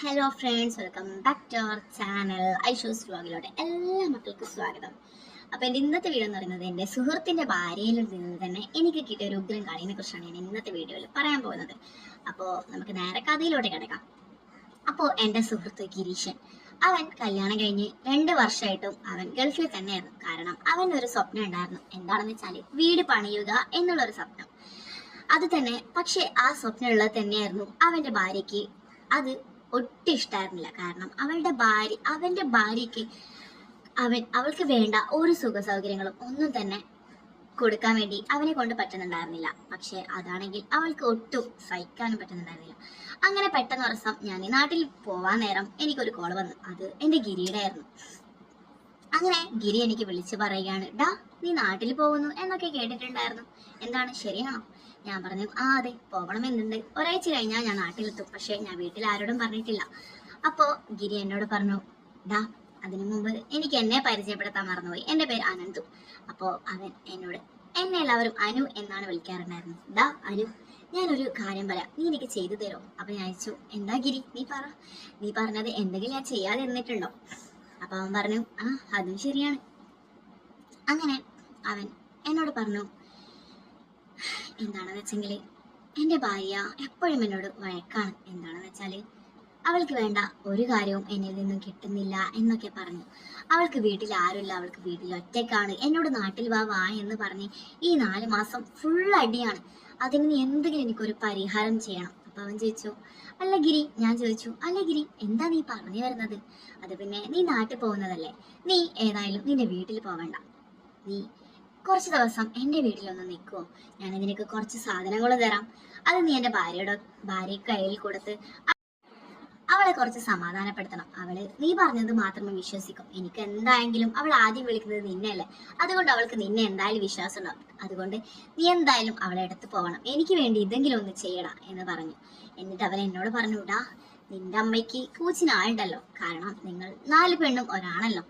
Hello friends, welcome back to our channel Aishu's വ്ലോഗിലോട്ട് എല്ലാ മക്കൾക്കും സ്വാഗതം. അപ്പോൾ എൻ്റെ ഇന്നത്തെ വീഡിയോ എന്ന് പറയുന്നത് എൻ്റെ സുഹൃത്തിൻ്റെ ഭാര്യയിൽ നിന്ന് തന്നെ എനിക്ക് കിട്ടിയ ഒരു ഉഗ്രം കളിയെ കുറിച്ചാണ് ഞാൻ ഇന്നത്തെ വീഡിയോയിൽ പറയാൻ പോകുന്നത്. അപ്പോൾ നമുക്ക് നേരെ കഥയിലോട്ട് കിടക്കാം. അപ്പോൾ എൻ്റെ സുഹൃത്ത് ഗിരീഷൻ, അവൻ കല്യാണം കഴിഞ്ഞ് 2 വർഷമായിട്ടും അവൻ ഗൾഫിൽ തന്നെയായിരുന്നു. കാരണം അവനൊരു സ്വപ്നം ഉണ്ടായിരുന്നു. എന്താണെന്ന് വെച്ചാൽ വീട് പണിയുക എന്നുള്ളൊരു സ്വപ്നം. അത് തന്നെ, പക്ഷേ ആ സ്വപ്നമുള്ളത് തന്നെയായിരുന്നു അവൻ്റെ ഭാര്യയ്ക്ക് അത് ഒട്ടും ഇഷ്ടമായിരുന്നില്ല. കാരണം അവൻ്റെ ഭാര്യയ്ക്ക് അവൾക്ക് വേണ്ട ഒരു സുഖ സൗകര്യങ്ങളും ഒന്നും തന്നെ കൊടുക്കാൻ വേണ്ടി അവനെ കൊണ്ട് പറ്റുന്നുണ്ടായിരുന്നില്ല. പക്ഷെ അതാണെങ്കിൽ അവൾക്ക് ഒട്ടും സഹിക്കാനും പറ്റുന്നുണ്ടായിരുന്നില്ല. അങ്ങനെ പെട്ടെന്ന് ദിവസം ഞാൻ നാട്ടിൽ പോവാൻ നേരം എനിക്കൊരു കോൾ വന്നു. അത് എൻ്റെ ഗിരിയുടെ ആയിരുന്നു. അങ്ങനെ ഗിരി എനിക്ക് വിളിച്ച് പറയുകയാണ്, ഡാ നീ നാട്ടിൽ പോകുന്നു എന്നൊക്കെ കേട്ടിട്ടുണ്ടായിരുന്നു, എന്താണ് ശരിയാണോ? ഞാൻ പറഞ്ഞു, അതെ, പോകണമെന്നുണ്ട്. ഒരാഴ്ച കഴിഞ്ഞാൽ ഞാൻ നാട്ടിലെത്തും. പക്ഷെ ഞാൻ വീട്ടിൽ ആരോടും പറഞ്ഞിട്ടില്ല. അപ്പോൾ ഗിരി എന്നോട് പറഞ്ഞു, ഡാ അതിനു മുമ്പ് എനിക്ക് എന്നെ പരിചയപ്പെടുത്താൻ മറന്നുപോയി. എൻ്റെ പേര് അനന്തു. അപ്പോൾ എന്നെ എല്ലാവരും അനു എന്നാണ് വിളിക്കാറുണ്ടായിരുന്നു. ഡാ അനു, ഞാനൊരു കാര്യം പറയാം, നീ എനിക്ക് ചെയ്തു തരുമോ? അപ്പം ഞാൻ അയച്ചു, എന്താ ഗിരി, നീ പറഞ്ഞത് എന്തെങ്കിലും ഞാൻ ചെയ്യാതെ ഇരുന്നിട്ടുണ്ടോ? അപ്പം അവൻ പറഞ്ഞു, അതും ശരിയാണ്. അങ്ങനെ അവൻ എന്നോട് പറഞ്ഞു, എന്താണെന്ന് വെച്ചെങ്കിൽ എൻ്റെ ഭാര്യ എപ്പോഴും എന്നോട് വഴക്കാണ്. എന്താണെന്ന് വെച്ചാൽ അവൾക്ക് വേണ്ട ഒരു കാര്യവും എന്നിൽ നിന്നും കിട്ടുന്നില്ല എന്നൊക്കെ പറഞ്ഞു. അവൾക്ക് വീട്ടിൽ ആരുമില്ല, അവൾക്ക് വീട്ടിൽ ഒറ്റയ്ക്കാണ്. എന്നോട് നാട്ടിൽ വാ എന്ന് പറഞ്ഞ് ഈ 4 മാസം ഫുൾ അടിയാണ്. അതിന് എന്തെങ്കിലും എനിക്കൊരു പരിഹാരം ചെയ്യണം. അപ്പം അവൻ ചോദിച്ചു, ഞാൻ ചോദിച്ചു, അല്ല ഗിരി, എന്താ നീ പറഞ്ഞു വരുന്നത്? അത് പിന്നെ നീ നാട്ടിൽ പോകുന്നതല്ലേ, നീ ഏതായാലും നിന്റെ വീട്ടിൽ പോവണ്ട. നീ കുറച്ച് ദിവസം എൻ്റെ വീട്ടിലൊന്ന് നിൽക്കുമോ? ഞാൻ നിനക്ക് കുറച്ച് സാധനങ്ങൾ തരാം. അത് നീ എൻ്റെ ഭാര്യ കയ്യിൽ കൊടുത്ത് അവളെ കുറച്ച് സമാധാനപ്പെടുത്തണം. നീ പറഞ്ഞത് മാത്രമേ വിശ്വസിക്കും. എനിക്ക് എന്തായെങ്കിലും അവൾ ആദ്യം വിളിക്കുന്നത് നിന്നെയല്ലേ, അതുകൊണ്ട് അവൾക്ക് നിന്നെ എന്തായാലും വിശ്വാസം ഉണ്ടാവും. അതുകൊണ്ട് നീ എന്തായാലും അവളെ അടുത്ത് പോകണം. എനിക്ക് വേണ്ടി ഇതെങ്കിലും ഒന്ന് ചെയ്യണം എന്ന് പറഞ്ഞു. എന്നിട്ട് അവൻ എന്നോട് പറഞ്ഞുടാ, നിന്റെ അമ്മയ്ക്ക് കൂച്ചിനാളുണ്ടല്ലോ, കാരണം നിങ്ങൾ 4 പെണ്ണും ഒരാണല്ലോ.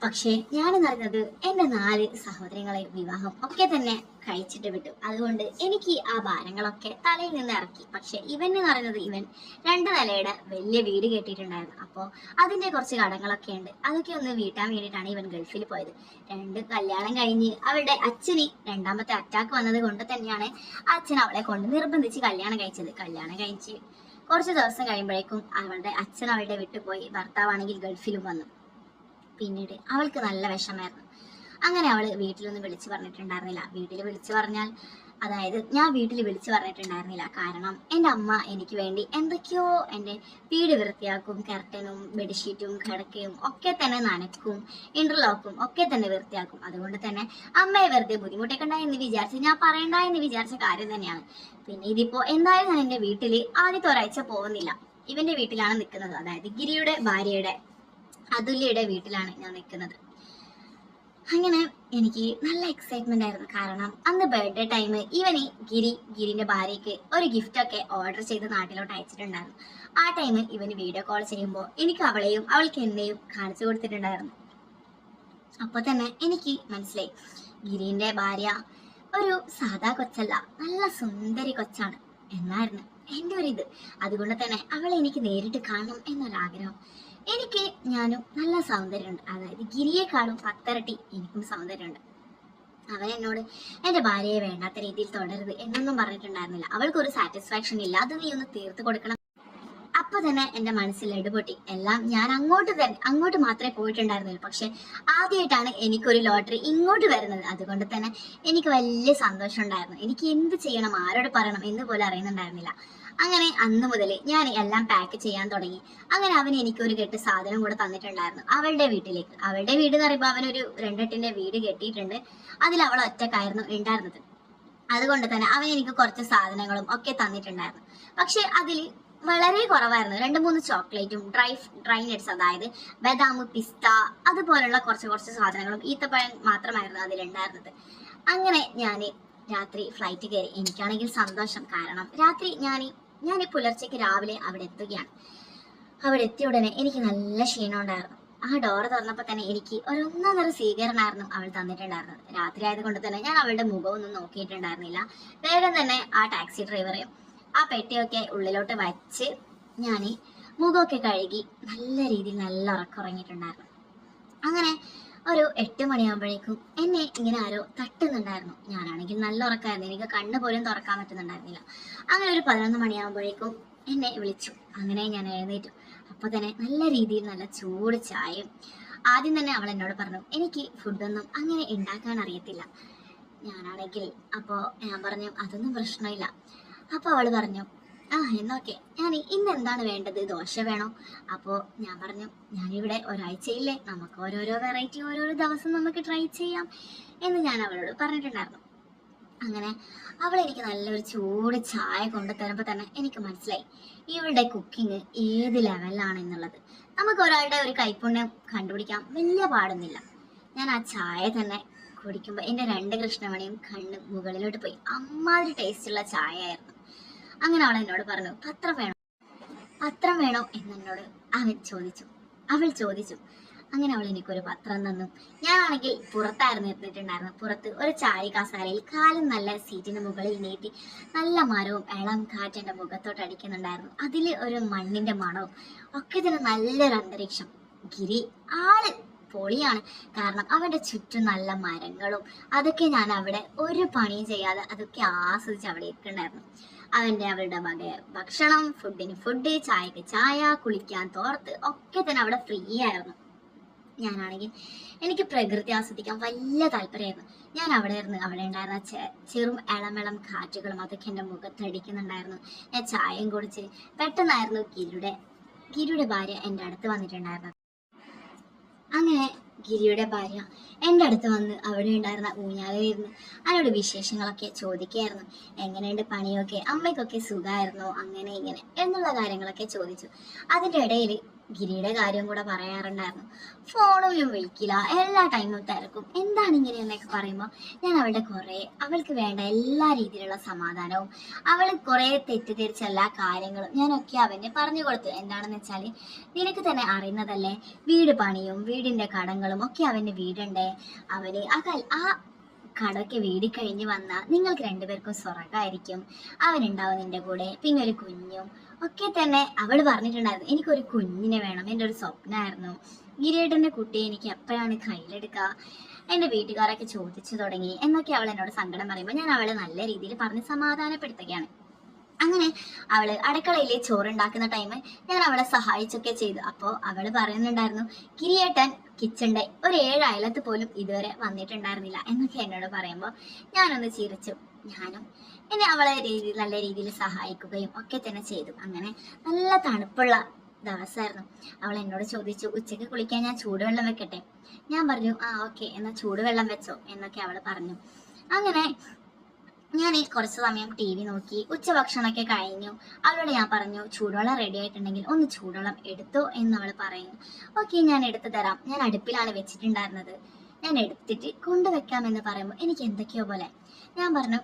പക്ഷേ ഞാനെന്നറിഞ്ഞത് എൻ്റെ 4 സഹോദരങ്ങളെ വിവാഹം ഒക്കെ തന്നെ കഴിച്ചിട്ട് വിട്ടു. അതുകൊണ്ട് എനിക്ക് ആ ഭാരങ്ങളൊക്കെ തലയിൽ നിന്ന് ഇറക്കി. പക്ഷെ ഇവൻ 2 നിലയുടെ വലിയ വീട് കെട്ടിയിട്ടുണ്ടായിരുന്നു. അപ്പോൾ അതിൻ്റെ കുറച്ച് കടങ്ങളൊക്കെ ഉണ്ട്. അതൊക്കെ ഒന്ന് വീട്ടാൻ വേണ്ടിയിട്ടാണ് ഇവൻ ഗൾഫിൽ പോയത്. 2 കല്യാണം കഴിഞ്ഞ് അവളുടെ അച്ഛന് 2ാമത്തെ അറ്റാക്ക് വന്നത് കൊണ്ട് തന്നെയാണ് അച്ഛൻ അവളെ കൊണ്ട് നിർബന്ധിച്ച് കല്യാണം കഴിച്ചത്. കല്യാണം കഴിച്ച് കുറച്ച് ദിവസം കഴിയുമ്പോഴേക്കും അവളുടെ അച്ഛൻ അവളുടെ വിട്ടുപോയി. ഭർത്താവാണെങ്കിൽ ഗൾഫിലും വന്നു. പിന്നീട് അവൾക്ക് നല്ല വിഷമായിരുന്നു. അങ്ങനെ അവൾ വീട്ടിലൊന്നും വിളിച്ചു പറഞ്ഞിട്ടുണ്ടായിരുന്നില്ല. ഞാൻ വീട്ടിൽ വിളിച്ചു പറഞ്ഞിട്ടുണ്ടായിരുന്നില്ല. കാരണം എൻ്റെ അമ്മ എനിക്ക് വേണ്ടി എന്തൊക്കെയോ എൻ്റെ വീട് വൃത്തിയാക്കും. കർട്ടനും ബെഡ്ഷീറ്റും കിടക്കയും ഒക്കെ തന്നെ നനക്കും, ഇന്റർലോക്കും ഒക്കെ തന്നെ വൃത്തിയാക്കും. അതുകൊണ്ട് തന്നെ അമ്മയെ വെറുതെ ബുദ്ധിമുട്ടേക്കണ്ട എന്ന് വിചാരിച്ച് ഞാൻ പറയണ്ട എന്ന് വിചാരിച്ച കാര്യം തന്നെയാണ്. പിന്നെ ഇതിപ്പോ എന്തായാലും ഞാൻ എൻ്റെ വീട്ടിൽ ആദ്യത്തെ ഒരാഴ്ച പോകുന്നില്ല. ഇവന്റെ വീട്ടിലാണ് നിൽക്കുന്നത്. അതായത് ഗിരിയുടെ ഭാര്യയുടെ അതുല്യയുടെ വീട്ടിലാണ് ഞാൻ നിൽക്കുന്നത്. അങ്ങനെ എനിക്ക് നല്ല എക്സൈറ്റ്മെന്റ് ആയിരുന്നു. കാരണം അന്ന് ബർത്ത്ഡേ ടൈം ഗിരിന്റെ ഭാര്യയ്ക്ക് ഒരു ഗിഫ്റ്റ് ഒക്കെ ഓർഡർ ചെയ്ത് നാട്ടിലോട്ട് അയച്ചിട്ടുണ്ടായിരുന്നു. ആ ടൈം ഇവന് വീഡിയോ കോൾ ചെയ്യുമ്പോൾ എനിക്ക് അവൾക്ക് എന്നെയും കാണിച്ചു കൊടുത്തിട്ടുണ്ടായിരുന്നു. അപ്പോൾ തന്നെ എനിക്ക് മനസ്സിലായി, ഗിരിന്റെ ഭാര്യ ഒരു സാധാ കൊച്ചല്ല, നല്ല സുന്ദരി കൊച്ചാണ് എന്നായിരുന്നു എൻ്റെ ഒരു ഇത്. അതുകൊണ്ട് തന്നെ അവളെ എനിക്ക് നേരിട്ട് കാണണം എന്നൊരാഗ്രഹം. ഞാനും നല്ല സൗന്ദര്യമുണ്ട്. അതായത് ഗിരിയെക്കാളും 10 ഇരട്ടി എനിക്കും സൗന്ദര്യമുണ്ട്. അവൻ എന്നോട് എൻ്റെ ഭാര്യയെ വേണ്ടാത്ത രീതിയിൽ തുടരുത് എന്നൊന്നും പറഞ്ഞിട്ടുണ്ടായിരുന്നില്ല. അവൾക്കൊരു സാറ്റിസ്ഫാക്ഷൻ ഇല്ല, അത് നീ ഒന്ന് തീർത്ത് കൊടുക്കണം. അപ്പൊ തന്നെ എൻ്റെ മനസ്സിൽ ഇടപൊട്ടി. എല്ലാം ഞാൻ അങ്ങോട്ട് മാത്രമേ പോയിട്ടുണ്ടായിരുന്നുള്ളൂ. പക്ഷെ ആദ്യമായിട്ടാണ് എനിക്കൊരു ലോട്ടറി ഇങ്ങോട്ട് വരുന്നത്. അതുകൊണ്ട് തന്നെ എനിക്ക് വലിയ സന്തോഷം ഉണ്ടായിരുന്നു. എനിക്ക് എന്ത് ചെയ്യണം, ആരോട് പറയണം എന്ന് പോലും അറിയുന്നുണ്ടായിരുന്നില്ല. അങ്ങനെ അന്ന് മുതൽ ഞാൻ എല്ലാം പാക്ക് ചെയ്യാൻ തുടങ്ങി. അങ്ങനെ അവൻ എനിക്കൊരു കെട്ട് സാധനം കൂടെ തന്നിട്ടുണ്ടായിരുന്നു അവളുടെ വീട്ടിലേക്ക്. അവളുടെ വീട് എന്ന് പറയുമ്പോൾ അവനൊരു 2 എട്ടിന്റെ വീട് കെട്ടിയിട്ടുണ്ട്. അതിൽ അവൾ ഒറ്റക്കായിരുന്നു ഉണ്ടായിരുന്നത്. അതുകൊണ്ട് തന്നെ അവൻ എനിക്ക് കുറച്ച് സാധനങ്ങളും ഒക്കെ തന്നിട്ടുണ്ടായിരുന്നു. പക്ഷെ അതിൽ വളരെ കുറവായിരുന്നു. 2-3 ചോക്ലേറ്റും ഡ്രൈ നട്ട്സ്, അതായത് ബദാം, പിസ്ത, അതുപോലുള്ള കുറച്ച് സാധനങ്ങളും ഈത്തപ്പഴം മാത്രമായിരുന്നു അതിലുണ്ടായിരുന്നത്. അങ്ങനെ ഞാൻ രാത്രി ഫ്ലൈറ്റ് കയറി. എനിക്കാണെങ്കിൽ സന്തോഷം. കാരണം രാത്രി ഞാൻ പുലർച്ചയ്ക്ക് രാവിലെ അവിടെ എത്തുകയാണ്. അവിടെ എത്തിയ ഉടനെ എനിക്ക് നല്ല ക്ഷീണം ഉണ്ടായിരുന്നു. ആ ഡോറ് തുറന്നപ്പോൾ തന്നെ എനിക്ക് ഒന്നൊന്നര സ്വീകരണമായിരുന്നു അവൾ തന്നിട്ടുണ്ടായിരുന്നത്. രാത്രി ആയതുകൊണ്ട് തന്നെ ഞാൻ അവളുടെ മുഖമൊന്നും നോക്കിയിട്ടുണ്ടായിരുന്നില്ല. വേഗം തന്നെ ആ ടാക്സി ഡ്രൈവറെ ആ പെട്ടിയൊക്കെ ഉള്ളിലോട്ട് വച്ച് ഞാൻ മുഖമൊക്കെ കഴുകി നല്ല രീതിയിൽ നല്ല ഉറക്കമുറങ്ങിയിട്ടുണ്ടായിരുന്നു. അങ്ങനെ ഒരു 8 മണിയാകുമ്പോഴേക്കും എന്നെ ഇങ്ങനെ ആരോ തട്ടുന്നുണ്ടായിരുന്നു. ഞാനാണെങ്കിൽ നല്ല ഉറക്കമായിരുന്നു, എനിക്ക് കണ്ണ് പോലും തുറക്കാൻ പറ്റുന്നുണ്ടായിരുന്നില്ല. അങ്ങനെ ഒരു 11 മണിയാകുമ്പോഴേക്കും എന്നെ വിളിച്ചു. അങ്ങനെ ഞാൻ എഴുന്നേറ്റു. അപ്പോൾ തന്നെ നല്ല രീതിയിൽ നല്ല ചൂട് ചായയും. ആദ്യം തന്നെ അവൾ എന്നോട് പറഞ്ഞു, എനിക്ക് ഫുഡൊന്നും അങ്ങനെ ഉണ്ടാക്കാൻ അറിയത്തില്ല. ഞാനാണെങ്കിൽ അപ്പോൾ ഞാൻ പറഞ്ഞു, അതൊന്നും പ്രശ്നമില്ല. അപ്പോൾ അവൾ പറഞ്ഞു, എന്നൊക്കെ ഞാൻ ഇന്ന് എന്താണ് വേണ്ടത്, ദോശ വേണോ? അപ്പോൾ ഞാൻ പറഞ്ഞു, ഞാനിവിടെ ഒരാഴ്ചയില്ലേ, നമുക്ക് ഓരോരോ വെറൈറ്റി ഓരോരോ ദിവസം നമുക്ക് ട്രൈ ചെയ്യാം എന്ന് ഞാൻ അവളോട് പറഞ്ഞിട്ടുണ്ടായിരുന്നു. അങ്ങനെ അവൾ എനിക്ക് നല്ലൊരു ചൂട് ചായ കൊണ്ടുതരുമ്പോൾ തന്നെ എനിക്ക് മനസ്സിലായി ഇവളുടെ കുക്കിംഗ് ഏത് ലെവലിലാണെന്നുള്ളത്. നമുക്ക് ഒരാളുടെ ഒരു കൈപ്പുണ്യം കണ്ടുപിടിക്കാൻ വലിയ പാടൊന്നുമില്ല. ഞാൻ ആ ചായ തന്നെ കുടിക്കുമ്പോൾ എൻ്റെ 2 കൃഷ്ണമണിയും കണ്ണ് മുകളിലോട്ട് പോയി. അമ്മാതിരി ടേസ്റ്റുള്ള ചായ ആയിരുന്നു. അങ്ങനെ അവൾ എന്നോട് പറഞ്ഞു, പത്രം വേണോ എന്നോട് അവൾ ചോദിച്ചു. അങ്ങനെ അവൾ എനിക്കൊരു പത്രം തന്നു. ഞാനാണെങ്കിൽ പുറത്തായിരുന്നു എത്തിയിട്ടുണ്ടായിരുന്നു. പുറത്ത് ഒരു ചായ കസാരയിൽ കാലും നല്ല സീറ്റിന് മുകളിൽ നീട്ടി നല്ല മരവും ഇളം കാറ്റ് എൻ്റെ മുഖത്തോട്ട് അടിക്കുന്നുണ്ടായിരുന്നു. അതിൽ ഒരു മണ്ണിന്റെ മണവും ഒക്കെ തന്നെ നല്ലൊരു അന്തരീക്ഷം. ഗിരി ആള് പൊളിയാണ്. കാരണം അവന്റെ ചുറ്റും നല്ല മരങ്ങളും അതൊക്കെ ഞാൻ അവിടെ ഒരു പണിയും ചെയ്യാതെ അതൊക്കെ ആസ്വദിച്ച് അവിടെ ഇരിക്കണ്ടായിരുന്നു. അവളുടെ ഭക്ഷണം, ഫുഡിന് ഫുഡ്, ചായക്ക് ചായ, കുളിക്കാൻ തോർത്ത് ഒക്കെ തന്നെ അവിടെ ഫ്രീ ആയിരുന്നു. ഞാനാണെങ്കിൽ എനിക്ക് പ്രകൃതി ആസ്വദിക്കാൻ വലിയ താല്പര്യമായിരുന്നു. ഞാൻ അവിടെ ഉണ്ടായിരുന്ന ചെറും ഇളമിളം കാറ്റുകളും അതൊക്കെ എൻ്റെ മുഖത്തടിക്കുന്നുണ്ടായിരുന്നു. ഞാൻ ചായയും കുടിച്ച് പെട്ടെന്നായിരുന്നു ഗിരിയുടെ ഭാര്യ എൻ്റെ അടുത്ത് വന്നിട്ടുണ്ടായിരുന്നത്. അങ്ങനെ ഗിരിയുടെ ഭാര്യ എൻ്റെ അടുത്ത് വന്ന് അവിടെ ഉണ്ടായിരുന്ന ഊഞ്ഞാലിരുന്ന് അതിനോട് വിശേഷങ്ങളൊക്കെ ചോദിക്കുകയായിരുന്നു. എങ്ങനെയുണ്ട് പണിയൊക്കെ, അമ്മയ്ക്കൊക്കെ സുഖമായിരുന്നോ, അങ്ങനെ ഇങ്ങനെ എന്നുള്ള കാര്യങ്ങളൊക്കെ ചോദിച്ചു. അതിൻ്റെ ഇടയിൽ ഗിരിയുടെ കാര്യം കൂടെ പറയാറുണ്ടായിരുന്നു. ഫോണിലും വിളിക്കില്ല, എല്ലാ ടൈമും തിരക്കും. എന്താണ് ഇങ്ങനെ എന്നൊക്കെ പറയുമ്പോൾ ഞാൻ അവൾക്ക് വേണ്ട എല്ലാ രീതിയിലുള്ള സമാധാനവും അവൾ കുറേ തെറ്റിദ്ധരിച്ച എല്ലാ കാര്യങ്ങളും ഞാനൊക്കെ അവന് പറഞ്ഞു കൊടുത്തു. എന്താണെന്ന് വെച്ചാൽ നിനക്ക് തന്നെ അറിയുന്നതല്ലേ, വീട് പണിയും വീടിൻ്റെ കടങ്ങളും ഒക്കെ അവന് വീടുണ്ടേ. അവന് ആ കടമൊക്കെ വീടി കഴിഞ്ഞ് വന്നാൽ നിങ്ങൾക്ക് 2 പേർക്കും സ്വർഗമായിരിക്കും. അവനുണ്ടാവും നിന്റെ കൂടെ, പിന്നെ ഒരു കുഞ്ഞും ഒക്കെ തന്നെ അവൾ പറഞ്ഞിട്ടുണ്ടായിരുന്നു. എനിക്കൊരു കുഞ്ഞിനെ വേണം, എൻ്റെ ഒരു സ്വപ്നമായിരുന്നു. ഗിരിയേട്ടൻ്റെ കുട്ടിയെ എനിക്ക് എപ്പോഴാണ് കയ്യിലെടുക്കുക, എൻ്റെ വീട്ടുകാരൊക്കെ ചോദിച്ചു തുടങ്ങി എന്നൊക്കെ അവൾ എന്നോട് സങ്കടം പറയുമ്പോൾ ഞാൻ അവളെ നല്ല രീതിയിൽ പറഞ്ഞ് സമാധാനപ്പെടുത്തുകയാണ്. അങ്ങനെ അവള് അടുക്കളയിലെ ചോറുണ്ടാക്കുന്ന ടൈം ഞാൻ അവളെ സഹായിച്ചൊക്കെ ചെയ്തു. അപ്പോൾ അവള് പറയുന്നുണ്ടായിരുന്നു, ഗിരിയേട്ടൻ കിച്ചണിന്റെ ഒരു 7 അയലത്ത് പോലും ഇതുവരെ വന്നിട്ടുണ്ടായിരുന്നില്ല എന്നൊക്കെ എന്നോട് പറയുമ്പോൾ ഞാനൊന്ന് ചിരിച്ചു. ഞാനും എന്നെ അവളെ നല്ല രീതിയിൽ സഹായിക്കുകയും ഒക്കെ തന്നെ ചെയ്തു. അങ്ങനെ നല്ല തണുപ്പുള്ള ദിവസമായിരുന്നു. അവൾ എന്നോട് ചോദിച്ചു, ഉച്ചയ്ക്ക് കുളിക്കാൻ ഞാൻ ചൂടുവെള്ളം വെക്കട്ടെ? ഞാൻ പറഞ്ഞു, ഓക്കെ, എന്നാൽ ചൂടുവെള്ളം വെച്ചോ എന്നൊക്കെ അവൾ പറഞ്ഞു. അങ്ങനെ ഞാൻ കുറച്ച് സമയം TV നോക്കി. ഉച്ചഭക്ഷണമൊക്കെ കഴിഞ്ഞു. അവളോട് ഞാൻ പറഞ്ഞു, ചൂടുവെള്ളം റെഡി ആയിട്ടുണ്ടെങ്കിൽ ഒന്ന് ചൂടുവെള്ളം എടുത്തോ എന്ന് അവൾ പറയുന്നു. ഓക്കെ, ഞാൻ എടുത്തു തരാം, ഞാൻ അടുപ്പിലാണ് വെച്ചിട്ടുണ്ടായിരുന്നത്, ഞാൻ എടുത്തിട്ട് കൊണ്ടുവെക്കാമെന്ന് പറയുമ്പോൾ എനിക്ക് എന്തൊക്കെയോ പോലെ. ഞാൻ പറഞ്ഞു,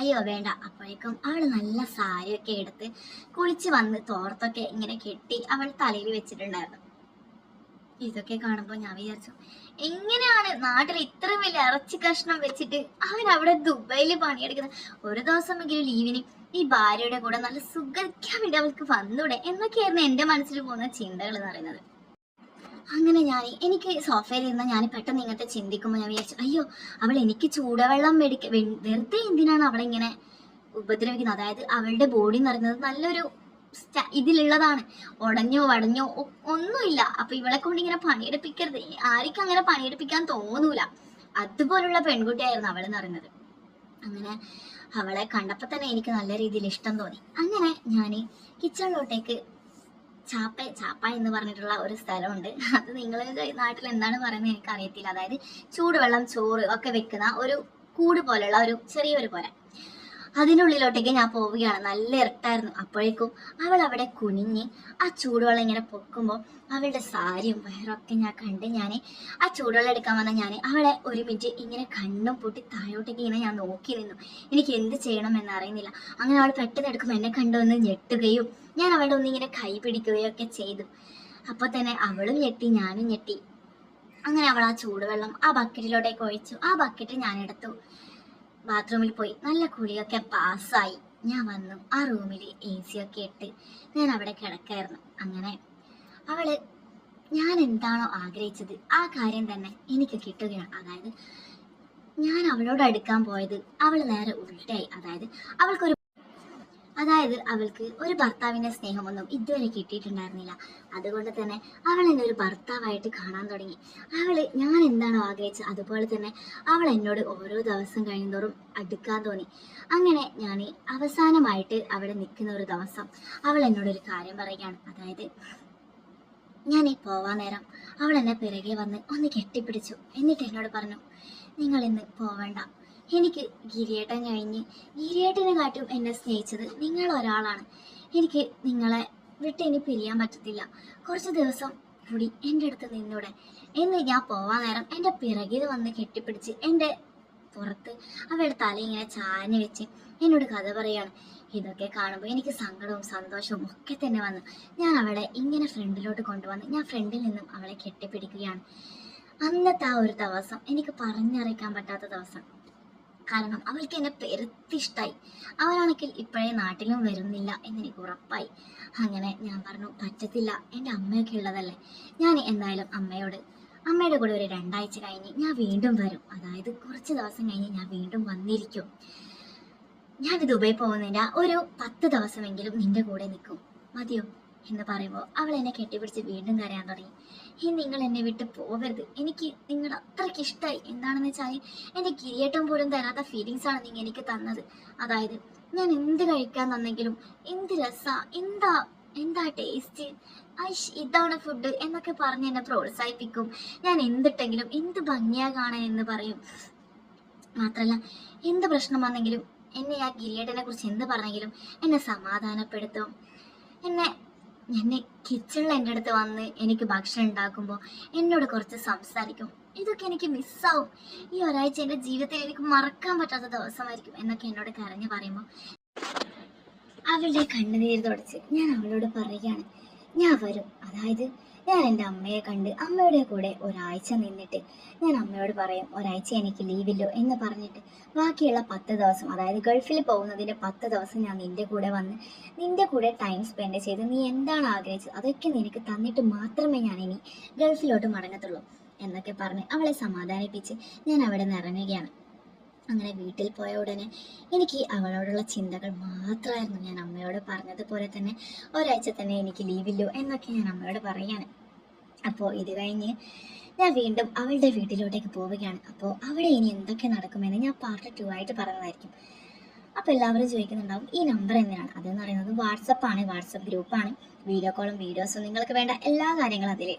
അയ്യോ വേണ്ട. അപ്പോഴേക്കും അവൾ നല്ല സാരിയൊക്കെ എടുത്ത് കുളിച്ച് വന്ന് തോർത്തൊക്കെ ഇങ്ങനെ കെട്ടി അവൾ തലയിൽ വെച്ചിട്ടുണ്ടായിരുന്നു. ഇതൊക്കെ കാണുമ്പോൾ ഞാൻ വിചാരിച്ചു, എങ്ങനെയാണ് നാട്ടിൽ ഇത്ര വലിയ ഇറച്ചി കഷ്ണം വെച്ചിട്ട് അവൻ അവിടെ ദുബൈയിൽ പണിയെടുക്കുന്നത്? ഒരു ദിവസമെങ്കിലും ലീവിന് ഈ ഭാര്യയുടെ കൂടെ നല്ല സുഖിക്കാൻ വേണ്ടി അവൾക്ക് വന്നൂടെ എന്നൊക്കെയായിരുന്നു എൻ്റെ മനസ്സിൽ പോകുന്ന ചിന്തകൾ എന്ന് പറയുന്നത്. അങ്ങനെ എനിക്ക് സോഫയിൽ ഇരുന്ന ഞാൻ പെട്ടെന്ന് ഇങ്ങനത്തെ ചിന്തിക്കുമ്പോൾ ഞാൻ വിചാരിച്ചു, അയ്യോ അവൾ എനിക്ക് ചൂടുവെള്ളം വെറുതെ എന്തിനാണ് അവളിങ്ങനെ ഉപദ്രവിക്കുന്നത്? അതായത് അവളുടെ ബോഡി എന്ന് പറയുന്നത് നല്ലൊരു ഇതിലുള്ളതാണ്, ഉടഞ്ഞോ വടഞ്ഞോ ഒന്നുമില്ല. അപ്പൊ ഇവളെ കൊണ്ട് ഇങ്ങനെ പണിയെടുപ്പിക്കരുത്, ആർക്കും അങ്ങനെ പണിയെടുപ്പിക്കാൻ തോന്നൂല. അതുപോലുള്ള പെൺകുട്ടിയായിരുന്നു അവളെന്ന് പറയുന്നത്. അങ്ങനെ അവളെ കണ്ടപ്പോൾ തന്നെ എനിക്ക് നല്ല രീതിയിൽ ഇഷ്ടം തോന്നി. അങ്ങനെ ഞാൻ കിച്ചണിലോട്ടേക്ക് ചാപ്പ എന്ന് പറഞ്ഞിട്ടുള്ള ഒരു സ്ഥലമുണ്ട്. അത് നിങ്ങളുടെ നാട്ടിൽ എന്താണ് പറയുന്നത് എനിക്ക് അറിയത്തില്ല. അതായത് ചൂടുവെള്ളം ചോറ് ഒക്കെ വെക്കുന്ന ഒരു കൂട് പോലെയുള്ള ഒരു ചെറിയൊരു പോലെ, അതിനുള്ളിലോട്ടേക്ക് ഞാൻ പോവുകയാണ്. നല്ല ഇരട്ടായിരുന്നു. അപ്പോഴേക്കും അവൾ അവിടെ കുനിഞ്ഞ് ആ ചൂടുവെള്ളം ഇങ്ങനെ പൊക്കുമ്പോൾ അവളുടെ സാരിയും വയറൊക്കെ ഞാൻ കണ്ട് ഞാൻ ആ ചൂടുവെള്ളം എടുക്കാൻ വന്ന ഞാൻ അവളെ ഒരു മിനിറ്റ് ഇങ്ങനെ കണ്ണും പൊട്ടി താഴോട്ടേക്ക് ഇങ്ങനെ ഞാൻ നോക്കി നിന്നു. എനിക്ക് എന്ത് ചെയ്യണം എന്നറിയുന്നില്ല. അങ്ങനെ അവൾ പെട്ടെന്ന് എടുക്കുമ്പോൾ എന്നെ കണ്ടുവന്ന് ഞെട്ടുകയും ഞാൻ അവളുടെ ഒന്നിങ്ങനെ കൈ പിടിക്കുകയും ഒക്കെ ചെയ്തു. അപ്പോൾ തന്നെ അവളും ഞെട്ടി, ഞാനും ഞെട്ടി. അങ്ങനെ അവൾ ആ ചൂടുവെള്ളം ആ ബക്കറ്റിലോട്ടേക്ക് ഒഴിച്ചു. ആ ബക്കറ്റ് ഞാൻ എടുത്തു, ബാത്റൂമിൽ പോയി നല്ല കുളിയൊക്കെ പാസ്സായി. ഞാൻ വന്നു. ആ റൂമിൽ AC ഒക്കെ ഇട്ട് ഞാൻ അവിടെ കിടക്കായിരുന്നു. അങ്ങനെ അവള് ഞാൻ എന്താണോ ആഗ്രഹിച്ചത് ആ കാര്യം തന്നെ എനിക്ക് കിട്ടുകയാണ്. അതായത് ഞാൻ അവളോട് അടുക്കാൻ പോയത് അവൾ നേരെ ഉൾട്ടായി. അവൾക്ക് ഒരു ഭർത്താവിന്റെ സ്നേഹമൊന്നും ഇതുവരെ കിട്ടിയിട്ടുണ്ടായിരുന്നില്ല. അതുകൊണ്ട് തന്നെ അവൾ എന്നെ ഒരു ഭർത്താവായിട്ട് കാണാൻ തുടങ്ങി. ഞാൻ എന്താണോ ആഗ്രഹിച്ചത് അതുപോലെ തന്നെ അവൾ എന്നോട് ഓരോ ദിവസം കഴിയുന്തോറും അടുക്കാൻ തോന്നി. അങ്ങനെ ഞാൻ അവസാനമായിട്ട് അവിടെ നിൽക്കുന്ന ഒരു ദിവസം അവൾ എന്നോടൊരു കാര്യം പറയുകയാണ്. അതായത് ഞാൻ പോവാൻ നേരം അവൾ എന്നെ പിറകെ വന്ന് ഒന്ന് കെട്ടിപ്പിടിച്ചു. എന്നിട്ട് എന്നോട് പറഞ്ഞു, നിങ്ങൾ ഇന്ന് പോവേണ്ട. എനിക്ക് ഗിരിയേട്ടനെ കാട്ടും എന്നെ സ്നേഹിച്ചത് നിങ്ങൾ ഒരാളാണ്. എനിക്ക് നിങ്ങളെ വിട്ട് ഇനി പിരിയാൻ പറ്റത്തില്ല. കുറച്ച് ദിവസം കൂടി എൻ്റെ അടുത്ത് നിന്നൂടെ എന്ന് ഞാൻ പോവാൻ നേരം എൻ്റെ പിറകിൽ വന്ന് കെട്ടിപ്പിടിച്ച് എൻ്റെ പുറത്ത് അവളുടെ തല ഇങ്ങനെ ചാഞ്ഞു വെച്ച് എന്നോട് കഥ പറയാണ്. ഇതൊക്കെ കാണുമ്പോൾ എനിക്ക് സങ്കടവും സന്തോഷവും ഒക്കെ തന്നെ വന്നു. ഞാൻ അവളെ ഇങ്ങനെ ഫ്രണ്ടിലോട്ട് കൊണ്ടുവന്ന് ഞാൻ ഫ്രണ്ടിൽ നിന്നും അവളെ കെട്ടിപ്പിടിക്കുകയാണ്. അന്നത്തെ ആ ഒരു ദിവസം എനിക്ക് പറഞ്ഞറിയിക്കാൻ പറ്റാത്ത ദിവസം. കാരണം അവൾക്ക് എന്നെ പെരുത്തിഷ്ടായി. അവനാണെങ്കിൽ ഇപ്പോഴേ നാട്ടിലും വരുന്നില്ല എന്നെനിക്ക് ഉറപ്പായി. അങ്ങനെ ഞാൻ പറഞ്ഞു, പറ്റത്തില്ല, എൻ്റെ അമ്മയൊക്കെ ഉള്ളതല്ലേ. ഞാൻ എന്തായാലും അമ്മയുടെ കൂടെ ഒരു 2 ആഴ്ച കഴിഞ്ഞ് ഞാൻ വീണ്ടും വരും. അതായത് കുറച്ച് ദിവസം കഴിഞ്ഞ് ഞാൻ വീണ്ടും വന്നിരിക്കും. ഞാൻ ദുബായി പോകുന്നതിൻ്റെ ഒരു 10 ദിവസമെങ്കിലും നിന്റെ കൂടെ നിൽക്കും, മതിയോ എന്ന് പറയുമ്പോൾ അവൾ എന്നെ കെട്ടിപ്പിടിച്ച് വീണ്ടും കരയാൻ തുടങ്ങി. നിങ്ങൾ എന്നെ വിട്ട് പോകരുത്, എനിക്ക് നിങ്ങളുടെ അത്രയ്ക്ക് ഇഷ്ടമായി. എന്താണെന്ന് വെച്ചാൽ എൻ്റെ കിരിയേട്ടം പോലും തരാത്ത ഫീലിങ്സ് ആണ് നിങ്ങൾ എനിക്ക് തന്നത്. അതായത് ഞാൻ എന്ത് കഴിക്കാൻ തന്നെങ്കിലും എന്ത് രസാ, എന്താ ടേസ്റ്റ്, ഇതാണ് ഫുഡ് എന്നൊക്കെ പറഞ്ഞ് എന്നെ പ്രോത്സാഹിപ്പിക്കും. ഞാൻ എന്തിട്ടെങ്കിലും എന്ത് ഭംഗിയാ കാണാൻ എന്ന് പറയും. മാത്രമല്ല എന്ത് പ്രശ്നം വന്നെങ്കിലും എന്നെ ആ ഗിരിയേട്ടനെ കുറിച്ച് എന്ത് പറഞ്ഞെങ്കിലും എന്നെ സമാധാനപ്പെടുത്തും. എന്നെ കിച്ചണിൽ എൻ്റെ അടുത്ത് വന്ന് എനിക്ക് ഭക്ഷണം ഉണ്ടാക്കുമ്പോൾ എന്നോട് കുറച്ച് സംസാരിക്കും. ഇതൊക്കെ എനിക്ക് മിസ്സാവും. ഈ ഒരാഴ്ച എൻ്റെ ജീവിതത്തിൽ എനിക്ക് മറക്കാൻ പറ്റാത്ത ദിവസമായിരിക്കും എന്നൊക്കെ എന്നോട് കരഞ്ഞു പറയുമ്പോൾ അവളുടെ കണ്ണുനീര് തുടച്ച് ഞാൻ അവളോട് പറയുകയാണ്, ഞാൻ വരും. അതായത് ഞാൻ എൻ്റെ അമ്മയെ കണ്ട് അമ്മയുടെ കൂടെ ഒരാഴ്ച നിന്നിട്ട് ഞാൻ അമ്മയോട് പറയും, ഒരാഴ്ച എനിക്ക് ലീവില്ലോ എന്ന് പറഞ്ഞിട്ട് ബാക്കിയുള്ള 10 ദിവസം, അതായത് ഗൾഫിൽ പോകുന്നതിൻ്റെ 10 ദിവസം ഞാൻ നിൻ്റെ കൂടെ വന്ന് നിൻ്റെ കൂടെ ടൈം സ്പെൻഡ് ചെയ്ത് നീ എന്താണ് ആഗ്രഹിച്ചത് അതൊക്കെ നിനക്ക് തന്നിട്ട് മാത്രമേ ഞാൻ ഇനി ഗൾഫിലോട്ട് മടങ്ങത്തുള്ളൂ എന്നൊക്കെ പറഞ്ഞ് അവളെ സമാധാനിപ്പിച്ച് ഞാൻ അവിടെ നിന്ന് ഇറങ്ങുകയാണ്. അങ്ങനെ വീട്ടിൽ പോയ ഉടനെ എനിക്ക് അവളോടുള്ള ചിന്തകൾ മാത്രമായിരുന്നു. ഞാൻ അമ്മയോട് പറഞ്ഞതുപോലെ തന്നെ ഒരാഴ്ച തന്നെ എനിക്ക് ലീവില്ലോ എന്നൊക്കെ ഞാൻ അമ്മയോട് പറയുകയാണ്. അപ്പോൾ ഇത് കഴിഞ്ഞ് ഞാൻ വീണ്ടും അവളുടെ വീട്ടിലോട്ടേക്ക് പോവുകയാണ്. അപ്പോൾ അവിടെ ഇനി എന്തൊക്കെ നടക്കുമെന്ന് ഞാൻ പാർട്ട് 2 ആയിട്ട് പറഞ്ഞതായിരിക്കും. അപ്പോൾ എല്ലാവരും ചോദിക്കുന്നുണ്ടാവും, ഈ നമ്പർ എന്തിനാണ്? അതെന്ന് പറയുന്നത് വാട്സപ്പാണ്, വാട്സപ്പ് ഗ്രൂപ്പാണ്. വീഡിയോ കോളും വീഡിയോസും നിങ്ങൾക്ക് വേണ്ട എല്ലാ കാര്യങ്ങളും അതിൽ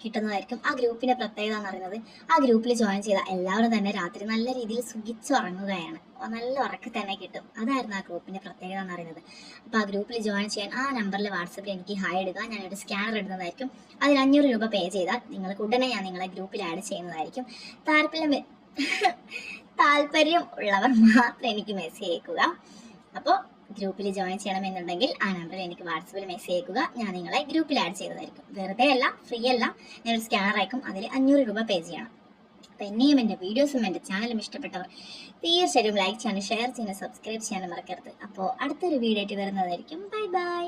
കിട്ടുന്നതായിരിക്കും. ആ ഗ്രൂപ്പിന്റെ പ്രത്യേകത എന്ന് പറയുന്നത് ആ ഗ്രൂപ്പിൽ ജോയിൻ ചെയ്ത എല്ലാവരും തന്നെ രാത്രി നല്ല രീതിയിൽ സുഖിച്ചുറങ്ങുകയാണ്. നല്ല ഉറക്കം തന്നെ കിട്ടും. അതായിരുന്നു ആ ഗ്രൂപ്പിന്റെ പ്രത്യേകത എന്ന് പറയുന്നത്. അപ്പോൾ ആ ഗ്രൂപ്പിൽ ജോയിൻ ചെയ്യാൻ ആ നമ്പറിൽ വാട്സപ്പിൽ എനിക്ക് ഹായ് ഇടുക. ഞാനൊരു സ്കാനർ ഇടുന്നതായിരിക്കും. അതിൽ 500 രൂപ പേ ചെയ്താൽ നിങ്ങൾക്ക് ഉടനെ ഞാൻ നിങ്ങളെ ഗ്രൂപ്പിൽ ആഡ് ചെയ്യുന്നതായിരിക്കും. താല്പര്യം ഉള്ളവർ മാത്രം എനിക്ക് മെസ്സേജ് അയക്കുക. അപ്പോൾ ഗ്രൂപ്പിൽ ജോയിൻ ചെയ്യണമെന്നുണ്ടെങ്കിൽ ആ നമ്പറിൽ എനിക്ക് വാട്സപ്പിൽ മെസ്സേജ് അയക്കുക. ഞാൻ നിങ്ങളെ ഗ്രൂപ്പിൽ ആഡ് ചെയ്യുന്നതായിരിക്കും. വെറുതെ അല്ല, ഫ്രീ അല്ല, ഞാനൊരു സ്കാനർ അയക്കും. അതിൽ 500 രൂപ പേ ചെയ്യണം. അപ്പം എന്നെയും എൻ്റെ വീഡിയോസും എൻ്റെ ചാനലും ഇഷ്ടപ്പെട്ടവർ തീർച്ചയായും ലൈക്ക് ചെയ്യാനും ഷെയർ ചെയ്യാനും സബ്സ്ക്രൈബ് ചെയ്യാനും മറക്കരുത്. അപ്പോൾ അടുത്തൊരു വീഡിയോ ആയിട്ട് വരുന്നതായിരിക്കും. Bye bye.